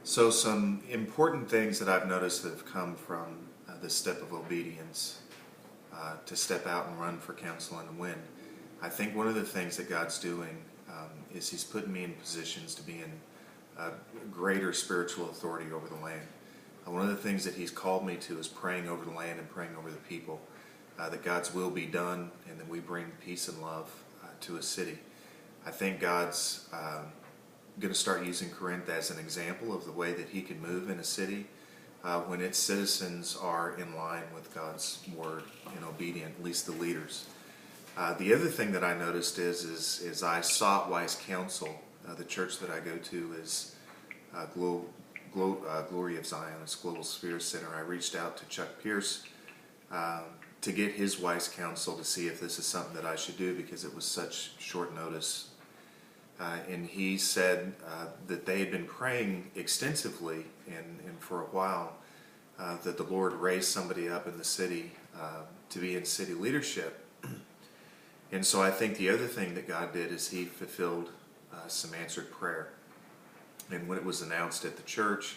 So some important things that I've noticed that have come from this step of obedience to step out and run for council and win. I think one of the things that God's doing is He's putting me in positions to be in greater spiritual authority over the land. One of the things that He's called me to is praying over the land and praying over the people, that God's will be done and that we bring peace and love to a city. I think God's going to start using Corinth as an example of the way that He can move in a city when its citizens are in line with God's word and obedient, at least the leaders. The other thing that I noticed is I sought wise counsel. The church that I go to is Glory of Zion, it's Global Sphere Center. I reached out to Chuck Pierce to get his wise counsel to see if this is something that I should do, because it was such short notice. And he said that they had been praying extensively and for a while that the Lord raised somebody up in the city to be in city leadership. And so I think the other thing that God did is He fulfilled some answered prayer. And when it was announced at the church,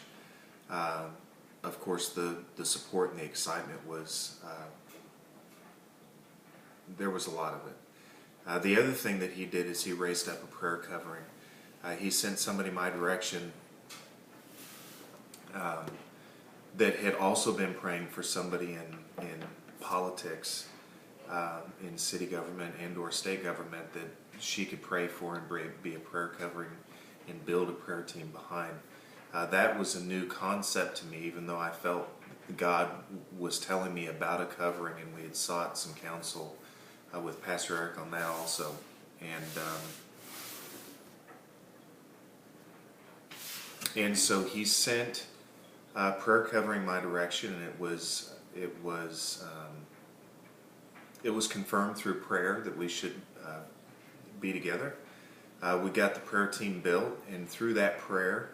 of course the support and the excitement was, there was a lot of it. The other thing that He did is He raised up a prayer covering. He sent somebody my direction that had also been praying for somebody in politics, in city government and or state government, that she could pray for and be a prayer covering and build a prayer team behind. That was a new concept to me, even though I felt God was telling me about a covering, and we had sought some counsel with Pastor Eric on that also. And so he sent prayer covering my direction, and it was confirmed through prayer that we should be together. We got the prayer team built, and through that prayer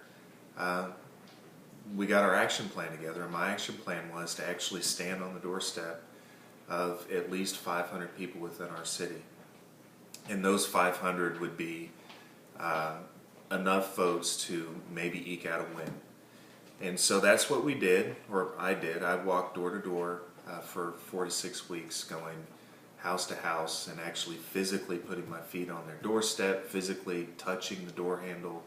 we got our action plan together. And my action plan was to actually stand on the doorstep of at least 500 people within our city. And those 500 would be enough votes to maybe eke out a win. And so that's what we did, or I did. I walked door to door for 4 to 6 weeks, going house to house and actually physically putting my feet on their doorstep, physically touching the door handle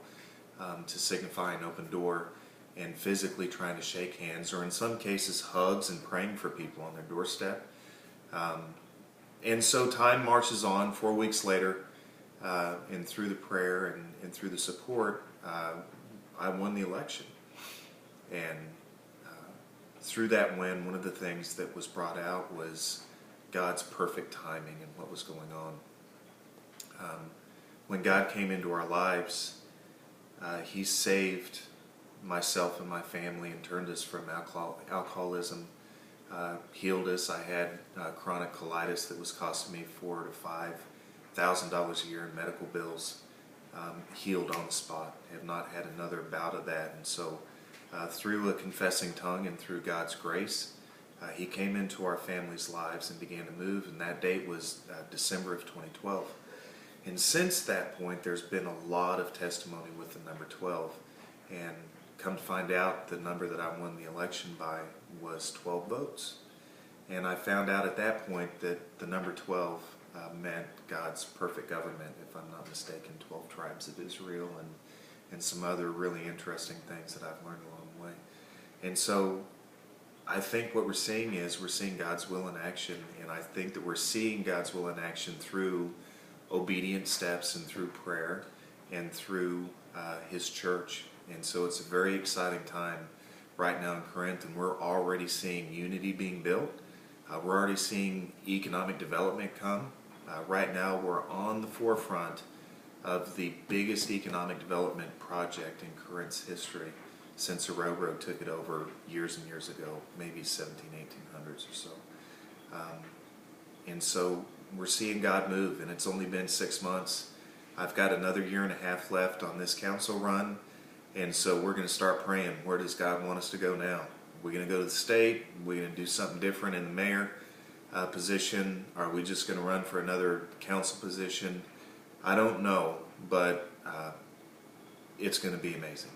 to signify an open door, and physically trying to shake hands, or in some cases hugs, and praying for people on their doorstep. And so time marches on. 4 weeks later, and through the prayer and through the support, I won the election. And through that win, one of the things that was brought out was God's perfect timing and what was going on. When God came into our lives, He saved myself and my family and turned us from alcoholism, healed us. I had chronic colitis that was costing me $4,000 to $5,000 a year in medical bills. Healed on the spot. Have not had another bout of that. And so through a confessing tongue and through God's grace, He came into our family's lives and began to move, and that date was December of 2012. And since that point, there's been a lot of testimony with the number 12. And come to find out, the number that I won the election by was 12 votes. And I found out at that point that the number 12 meant God's perfect government, if I'm not mistaken, 12 tribes of Israel, and some other really interesting things that I've learned along the way. And so I think what we're seeing is we're seeing God's will in action, and I think that we're seeing God's will in action through obedient steps and through prayer and through His church. And so it's a very exciting time right now in Corinth, and we're already seeing unity being built. We're already seeing economic development come. Right now we're on the forefront of the biggest economic development project in Corinth's history since the railroad took it over years and years ago, maybe 1800s or so. And so we're seeing God move, and it's only been 6 months. I've got another 1.5 years left on this council run, and so we're going to start praying. Where does God want us to go now? We're going to go to the state. We're going to do something different in the mayor position. Are we just going to run for another council position? I don't know, but it's going to be amazing.